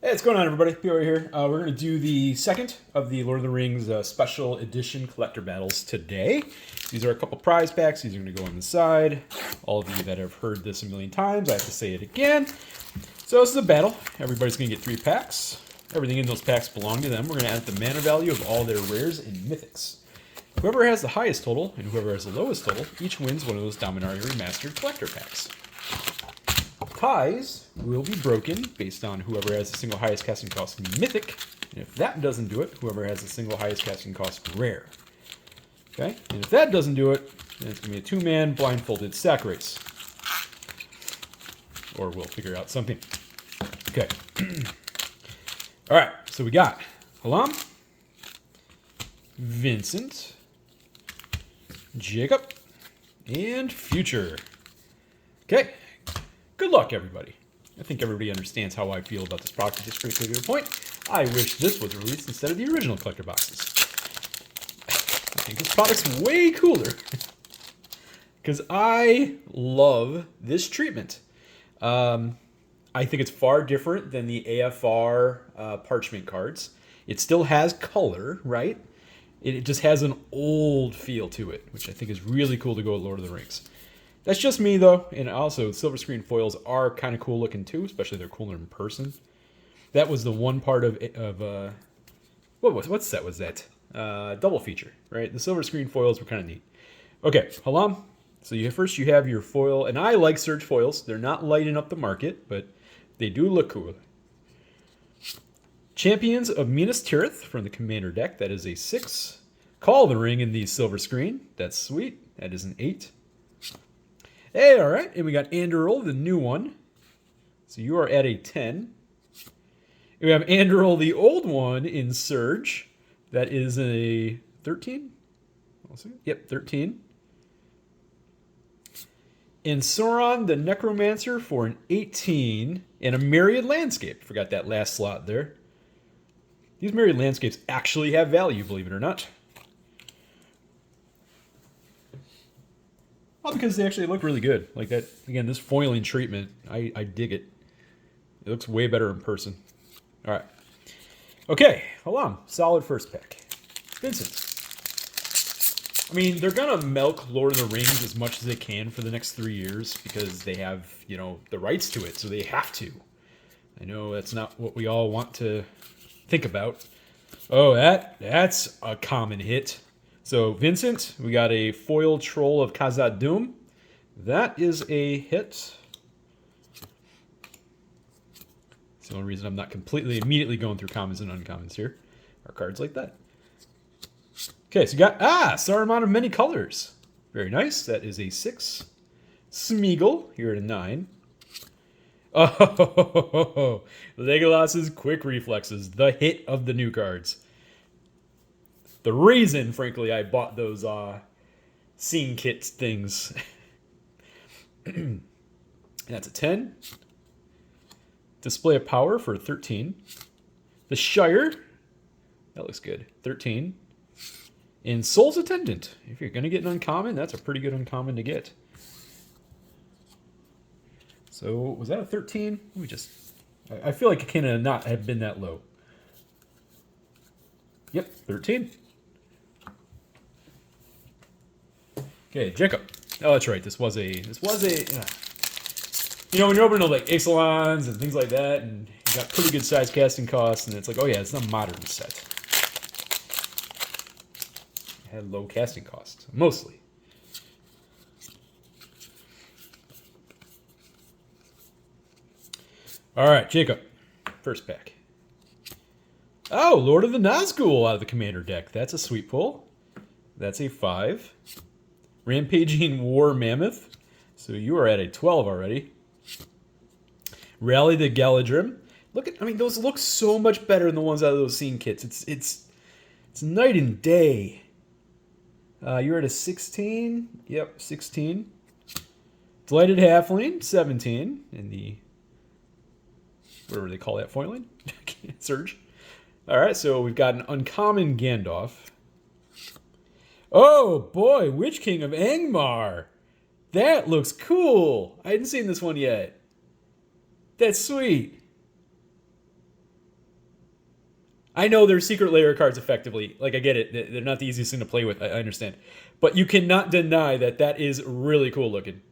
Hey, what's going on, everybody? PO here. We're going to do the second of the Lord of the Rings special edition collector battles today. These are a couple prize packs. These are going to go on the side. All of you that have heard this a million times, I have to say it again. So this is a battle. Everybody's going to get 3 packs. Everything in those packs belong to them. We're going to add the mana value of all their rares and mythics. Whoever has the highest total and whoever has the lowest total, each wins one of those Dominaria Remastered collector packs. Ties will be broken based on whoever has the single highest casting cost mythic. And if that doesn't do it, whoever has the single highest casting cost rare. Okay? And if that doesn't do it, then it's going to be a 2-man blindfolded sack race. Or we'll figure out something. Okay. Alright, so we got Halam, Vincent, Jacob, and Future. Okay. Good luck, everybody. I think everybody understands how I feel about this product at this particular point. I wish this was released instead of the original collector boxes. I think this product's way cooler. Because I love this treatment. I think it's far different than the AFR parchment cards. It still has color, right? It just has an old feel to it, which I think is really cool to go with Lord of the Rings. That's just me, though, and also silver screen foils are kind of cool looking too, especially they're cooler in person. That was the one part of what set was that? Double feature, right? The silver screen foils were kind of neat. Okay, Halam. So first you have your foil, and I like Surge foils. They're not lighting up the market, but they do look cool. Champions of Minas Tirith from the Commander deck. That is a 6. Call the Ring in the silver screen. That's sweet. That is an 8. Hey, all right, and we got Anduril, the new one. So you are at a 10. And we have Anduril, the old one, in Surge. That is a 13. Yep, 13. And Sauron, the Necromancer, for an 18. And a Myriad Landscape. Forgot that last slot there. These Myriad Landscapes actually have value, believe it or not. Well, because they actually look really good. Like that, again, this foiling treatment, I dig it. It looks way better in person. All right. Okay, hold on. Solid first pick. Vincent. I mean, they're going to milk Lord of the Rings as much as they can for the next 3 years because they have, the rights to it, so they have to. I know that's not what we all want to think about. Oh, that's a common hit. So, Vincent, we got a foil Troll of Khazad-dûm. That is a hit. It's the only reason I'm not immediately going through commons and uncommons here. Are cards like that. Okay, so you got, Saruman of Many Colors. Very nice. That is a 6. Smeagol, here at a 9. Oh, Legolas's Quick Reflexes, the hit of the new cards. The reason, frankly, I bought those scene kits things. That's a 10. Display of Power for 13. The Shire. That looks good. 13. And Soul's Attendant. If you're going to get an uncommon, that's a pretty good uncommon to get. So, was that a 13? Let me just... I feel like it can not have been that low. Yep, 13. Okay, Jacob. Oh, that's right. This was a. When you're opening like Ixalans and things like that, and you got pretty good size casting costs, and it's like, oh yeah, it's a modern set. It had low casting costs, mostly. All right, Jacob. First pack. Oh, Lord of the Nazgul out of the Commander deck. That's a sweet pull. That's a 5. Rampaging War Mammoth. So you are at a 12 already. Rally the Galadrim. Those look so much better than the ones out of those scene kits. It's night and day. You're at a 16. Yep, 16. Delighted Halfling, 17. In the... whatever they call that foiling. Surge. All right, so we've got an uncommon Gandalf. Oh boy, Witch King of Angmar. That looks cool. I hadn't seen this one yet. That's sweet. I know they're secret layer cards effectively. Like, I get it. They're not the easiest thing to play with. I understand. But you cannot deny that that is really cool looking.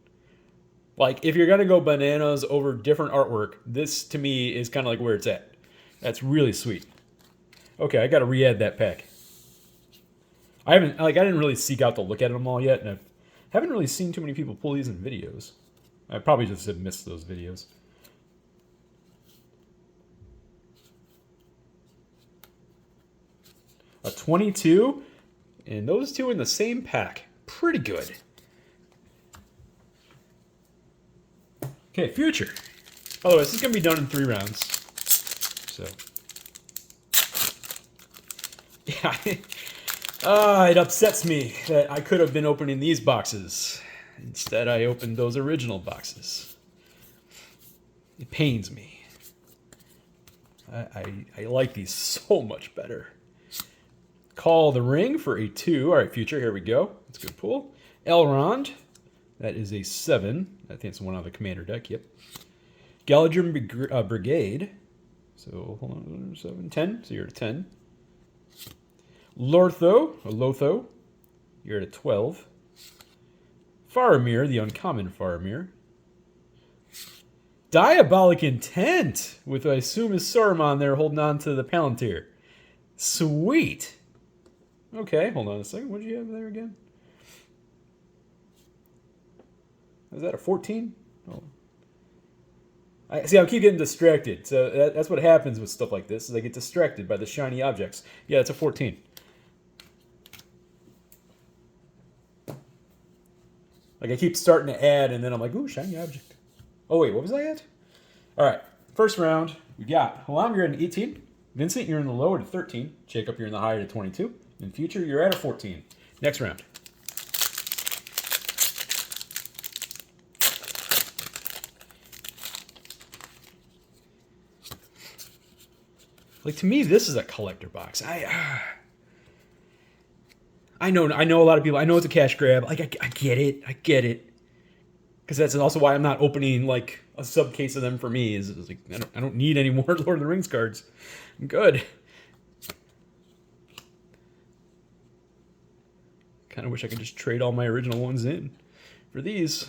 Like, if you're going to go bananas over different artwork, this, to me, is kind of like where it's at. That's really sweet. Okay, I got to re-add that pack. I didn't really seek out to look at them all yet, and I haven't really seen too many people pull these in videos. I probably just have missed those videos. A 22, and those two in the same pack. Pretty good. Okay, future. By the way, this is going to be done in 3 rounds. So, yeah. It upsets me that I could have been opening these boxes. Instead, I opened those original boxes. It pains me. I like these so much better. Call the Ring for a 2. All right, future, here we go. That's a good pull. Elrond. That is a 7. I think it's one on the commander deck, yep. Galadrim Brigade. So, hold on, 7, 10. So you're at a 10. Lotho. You're at a 12. Faramir, the uncommon Faramir. Diabolic Intent, with I assume is Saruman there holding on to the Palantir. Sweet. Okay, hold on a second. What did you have there again? Is that a 14? Oh. I keep getting distracted. So that's what happens with stuff like this, is I get distracted by the shiny objects. Yeah, it's a 14. Like, I keep starting to add, and then I'm like, ooh, shiny object. Oh, wait, what was I at? All right, first round, we got Halam, you're at an 18. Vincent, you're in the low at a 13. Jacob, you're in the high at a 22. In future, you're at a 14. Next round. Like, to me, this is a collector box. I know a lot of people. I know it's a cash grab. Like, I get it. Because that's also why I'm not opening, like, a sub case of them for me. Is like, I don't need any more Lord of the Rings cards. I'm good. Kind of wish I could just trade all my original ones in for these.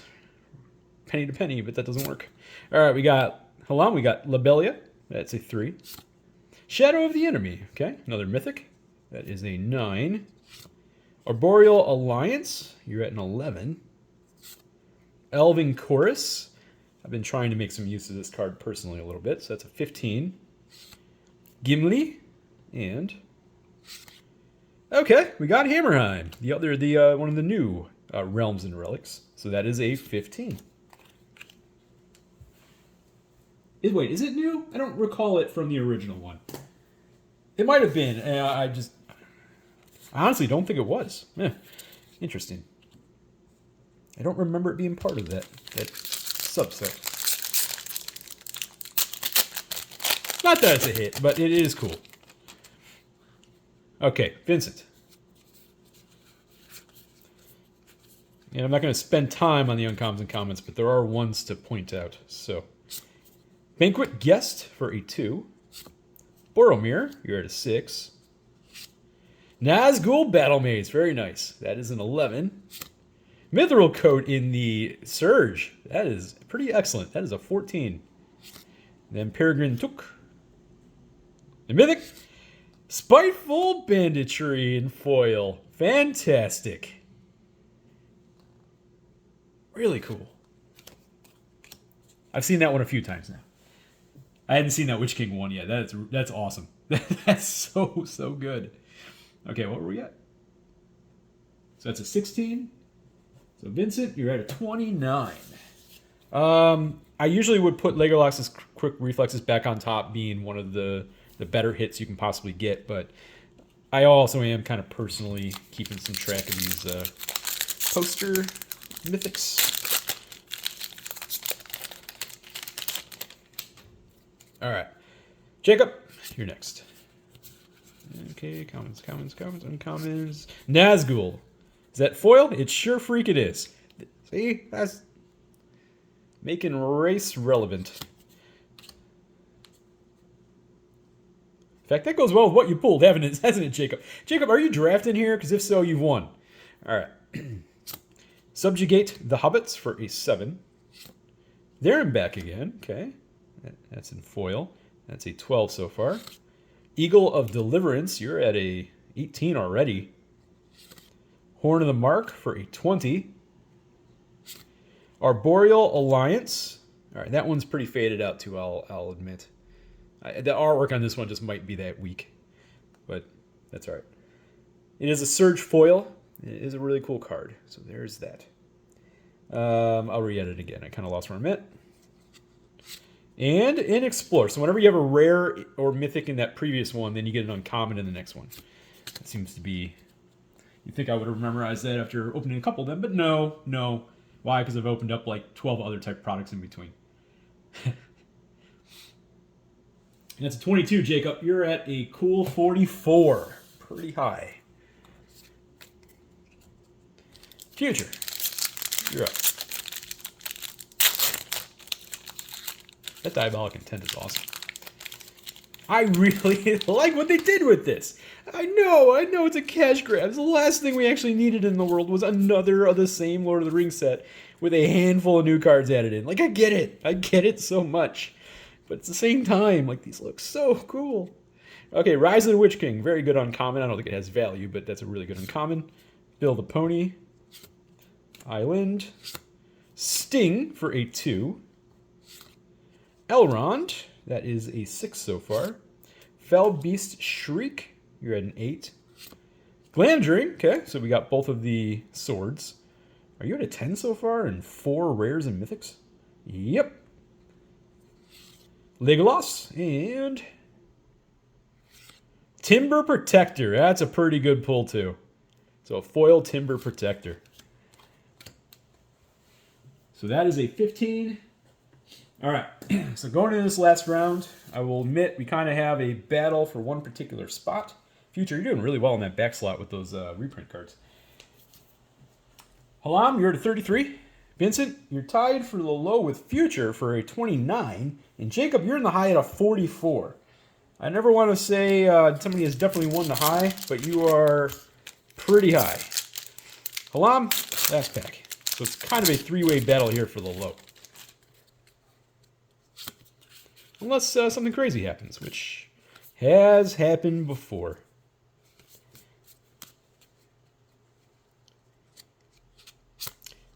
Penny to penny, but that doesn't work. All right, we got Halam. We got Labelia. That's a 3. Shadow of the Enemy. Okay, another mythic. That is a 9. Arboreal Alliance. You're at an 11. Elving Chorus. I've been trying to make some use of this card personally a little bit, so that's a 15. Gimli. And... okay, we got Hammerheim. The one of the new realms and relics. So that is a 15. Wait, is it new? I don't recall it from the original one. It might have been. I honestly don't think it was. Interesting. I don't remember it being part of that subset. Not that it's a hit, but it is cool. Okay, Vincent. And I'm not going to spend time on the uncommons and commons, but there are ones to point out. So, Banquet Guest for a 2. Boromir, you're at a 6. Nazgul Battlemates, very nice. That is an 11. Mithril Coat in the Surge. That is pretty excellent. That is a 14. Then Peregrine Took. The Mythic. Spiteful Banditry in foil. Fantastic. Really cool. I've seen that one a few times now. I hadn't seen that Witch King one yet. That's awesome. That's so good. Okay, what were we at? So that's a 16. So Vincent, you're at a 29. I usually would put Legolas's Quick Reflexes back on top, being one of the better hits you can possibly get, but I also am kind of personally keeping some track of these poster mythics. All right, Jacob, you're next. Okay, commons, uncommons. Nazgul. Is that foil? It sure freak it is. See? That's making race relevant. In fact, that goes well with what you pulled, hasn't it, Jacob? Jacob, are you drafting here? Because if so, you've won. All right. Subjugate the Hobbits for a 7. There and back again. Okay. That's in foil. That's a 12 so far. Eagle of Deliverance. You're at a 18 already. Horn of the Mark for a 20. Arboreal Alliance. All right, that one's pretty faded out too, I'll admit. The artwork on this one just might be that weak, but that's all right. It is a Surge foil. It is a really cool card, so there's that. I'll re-edit it again. I kind of lost where I'm at. And an Explore. So whenever you have a rare or mythic in that previous one, then you get an uncommon in the next one. That seems to be... You'd think I would have memorized that after opening a couple of them, but no. Why? Because I've opened up like 12 other type products in between. And that's a 22, Jacob. You're at a cool 44. Pretty high. Future. You're up. That Diabolic Intent is awesome. I really like what they did with this. I know it's a cash grab. The last thing we actually needed in the world was another of the same Lord of the Rings set with a handful of new cards added in. Like, I get it so much. But at the same time, like, these look so cool. Okay, Rise of the Witch King. Very good uncommon. I don't think it has value, but that's a really good uncommon. Bill the Pony. Island. Sting for a 2. Elrond. That is a 6 so far. Fell Beast Shriek. You're at an 8. Glamdring. Okay, so we got both of the swords. Are you at a 10 so far and 4 rares and mythics? Yep. Legolas and Timber Protector. That's a pretty good pull too. So a foil Timber Protector. So that is a 15. All right. So going into this last round, I will admit we kind of have a battle for one particular spot. Future, you're doing really well in that back slot with those reprint cards. Halam, you're at a 33. Vincent, you're tied for the low with Future for a 29. And Jacob, you're in the high at a 44. I never want to say somebody has definitely won the high, but you are pretty high. Halam, backpack. So it's kind of a three-way battle here for the low. Unless something crazy happens, which has happened before.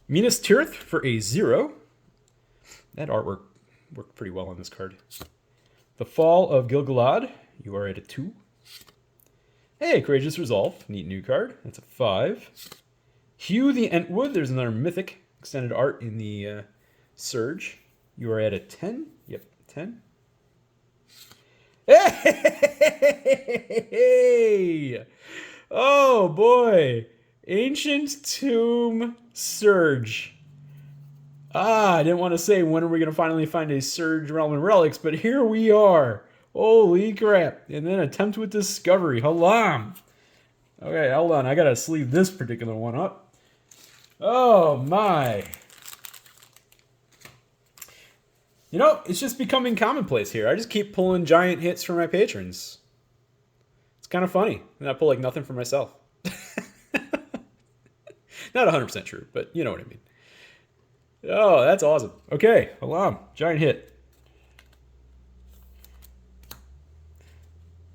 Minas Tirith for a 0. That artwork worked pretty well on this card. The Fall of Gil-galad. You are at a 2. Hey, Courageous Resolve. Neat new card. That's a 5. Hugh the Entwood. There's another mythic extended art in the Surge. You are at a 10. Yep, 10. Hey! Oh, boy. Ancient Tomb Surge. I didn't want to say when are we going to finally find a Surge Realm and Relics, but here we are. Holy crap. And then Attempt with Discovery. Halam. Okay, hold on. I got to sleeve this particular one up. Oh, my. You know, it's just becoming commonplace here. I just keep pulling giant hits for my patrons. It's kind of funny. And I pull like nothing for myself. Not 100% true, but you know what I mean. Oh, that's awesome. Okay, Alam, giant hit.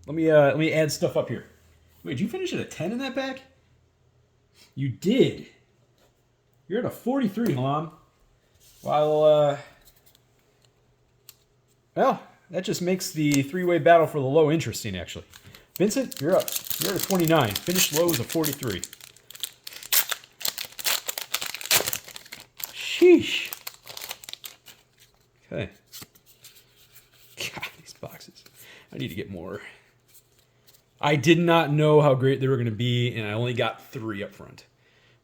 Let me add stuff up here. Wait, did you finish at a 10 in that pack? You did. You're at a 43, Alam. Well, that just makes the three-way battle for the low interesting, actually. Vincent, you're up. You're at a 29. Finished low is a 43. Sheesh. Okay. God, these boxes. I need to get more. I did not know how great they were going to be, and I only got 3 up front.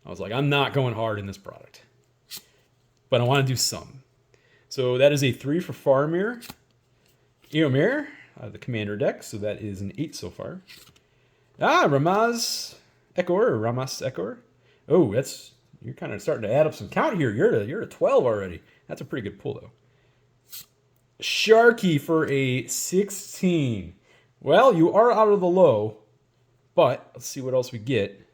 I was like, I'm not going hard in this product. But I want to do some. So that is a 3 for Faramir. Eomer, the commander deck, so that is an 8 so far. Ramaz Ekor. Oh, you're kind of starting to add up some count here. You're at 12 already. That's a pretty good pull, though. Sharky for a 16. Well, you are out of the low, but let's see what else we get.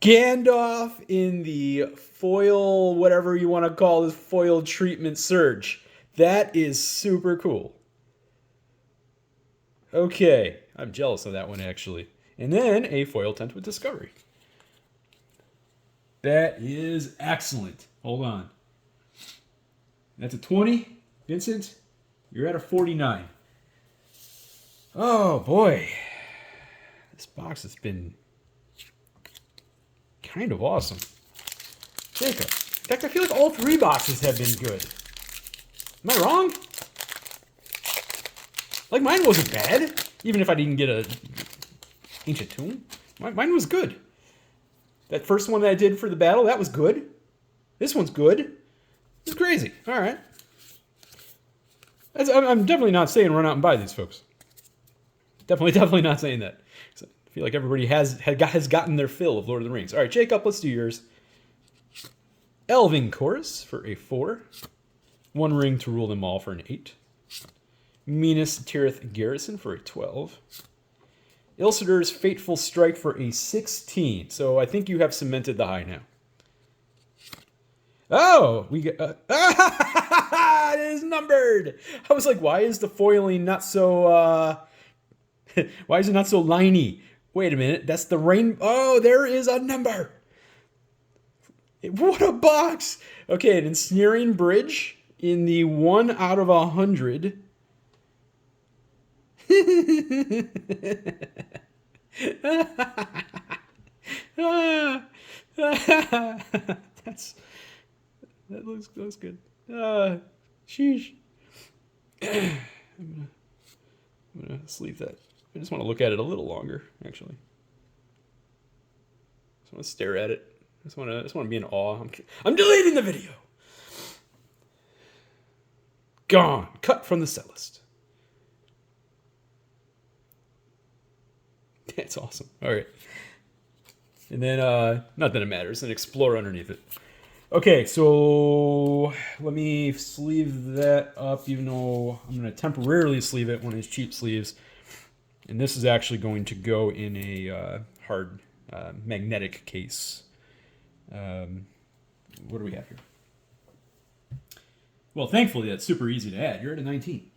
Gandalf in the foil, whatever you want to call this, foil treatment surge. That is super cool. Okay, I'm jealous of that one, actually. And then a foil tent with Discovery. That is excellent. Hold on. That's a 20. Vincent, you're at a 49. Oh, boy. This box has been kind of awesome. Jacob. In fact, I feel like all 3 boxes have been good. Am I wrong? Like, mine wasn't bad, even if I didn't get a Ancient Tomb. Mine was good. That first one that I did for the battle, that was good. This one's good. It's crazy. All right. I'm definitely not saying run out and buy these, folks. Definitely not saying that. I feel like everybody has gotten their fill of Lord of the Rings. All right, Jacob, let's do yours. Elving Chorus for a 4. One Ring to Rule Them All for an 8. Minas Tirith Garrison for a 12. Ilsidir's Fateful Strike for a 16. So I think you have cemented the high now. Oh, we got... it is numbered! I was like, why is the foiling not so... why is it not so liney? Wait a minute, that's the rain... Oh, there is a number! What a box! Okay, an Ensnaring Bridge in the 1 out of 100... that looks good. Sheesh. I'm gonna sleeve that. I just want to look at it a little longer, actually. Just want to stare at it. I just want to be in awe. I'm deleting the video. Gone. Cut from the set list. That's awesome. All right. And then, not that it matters, an Explorer underneath it. Okay, so let me sleeve that up, even though I'm going to temporarily sleeve it, one of these cheap sleeves. And this is actually going to go in a hard magnetic case. What do we have here? Well, thankfully, that's super easy to add. You're at a 19.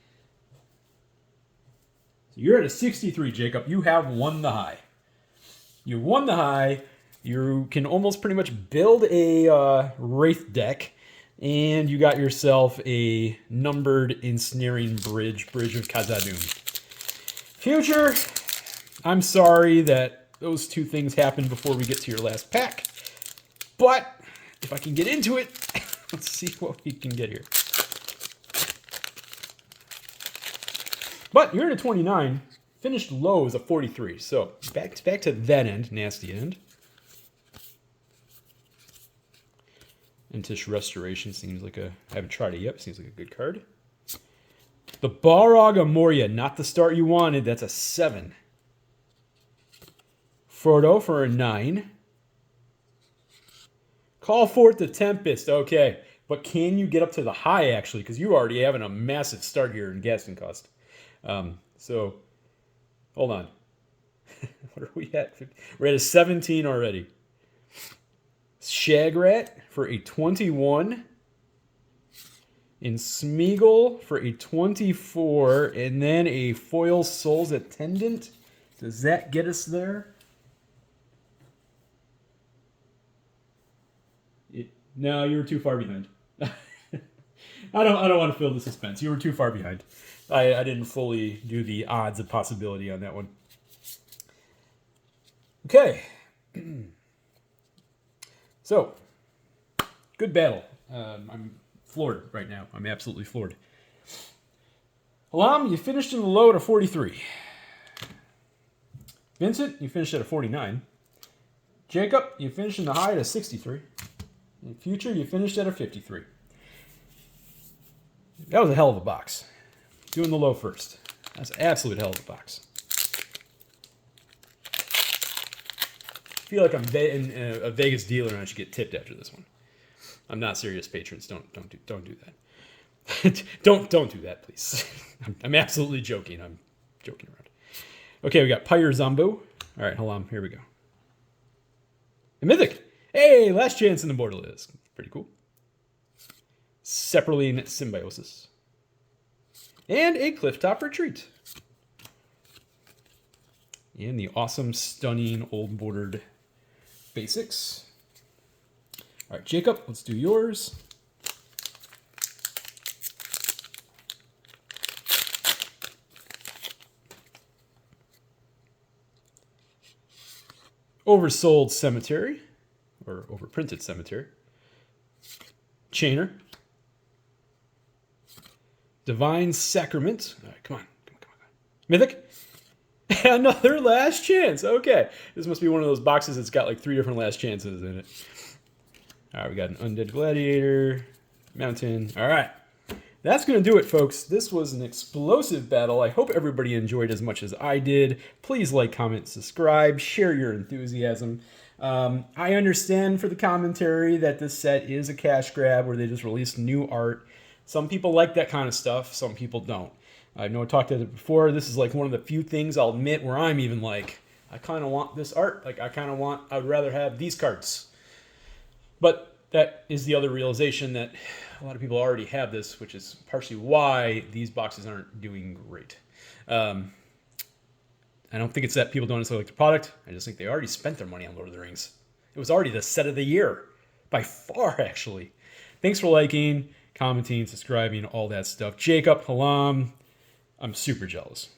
So you're at a 63, Jacob. You have won the high. You won the high. You can almost pretty much build a Wraith deck, and you got yourself a numbered Ensnaring Bridge of Khazad-dûm. Future, I'm sorry that those 2 things happened before we get to your last pack, but if I can get into it, let's see what we can get here. But you're at a 29, finished low is a 43, so back to that end, nasty end. Intish Restoration seems like I haven't tried it yet, seems like a good card. The Balrog of Moria, not the start you wanted, that's a 7. Frodo for a 9. Call forth the Tempest, okay. But can you get up to the high, actually? Because you're already having a massive start here in Gaston cost. So, hold on. What are we at? We're at a 17 already. Shagrat for a 21. In Smeagol for a 24. And then a Foil Souls Attendant. Does that get us there? No, you were too far behind. I don't want to fill the suspense. You were too far behind. I didn't fully do the odds of possibility on that one. Okay. So, good battle. I'm floored right now. I'm absolutely floored. Alam, you finished in the low at a 43. Vincent, you finished at a 49. Jacob, you finished in the high at a 63. In Future, you finished at a 53. That was a hell of a box. Doing the low first. That's an absolute hell of a box. I feel like I'm a Vegas dealer and I should get tipped after this one. I'm not serious, patrons. Don't do that. don't do that, please. I'm absolutely joking. joking around. Okay, we got Pyre Zombo. All right, hold on. Here we go. A Mythic. Hey, last chance in the Borderless. Pretty cool. Separaling Symbiosis. And a Clifftop Retreat. And the awesome, stunning, old bordered basics. All right, Jacob, let's do yours. Oversold Cemetery, or overprinted Cemetery. Chainer. Divine Sacrament. All right, come on. Mythic. Another last chance. Okay. This must be one of those boxes that's got like 3 different last chances in it. All right, we got an Undead Gladiator, Mountain. All right. That's going to do it, folks. This was an explosive battle. I hope everybody enjoyed as much as I did. Please like, comment, subscribe, share your enthusiasm. I understand for the commentary that this set is a cash grab where they just released new art. Some people like that kind of stuff. Some people don't. I know I talked about it before. This is like one of the few things I'll admit where I'm even like, I kind of want this art. Like I would rather have these cards. But that is the other realization that a lot of people already have this, which is partially why these boxes aren't doing great. I don't think it's that people don't necessarily like the product. I just think they already spent their money on Lord of the Rings. It was already the set of the year. By far, actually. Thanks for liking, commenting, subscribing, all that stuff. Jacob, Halam, I'm super jealous.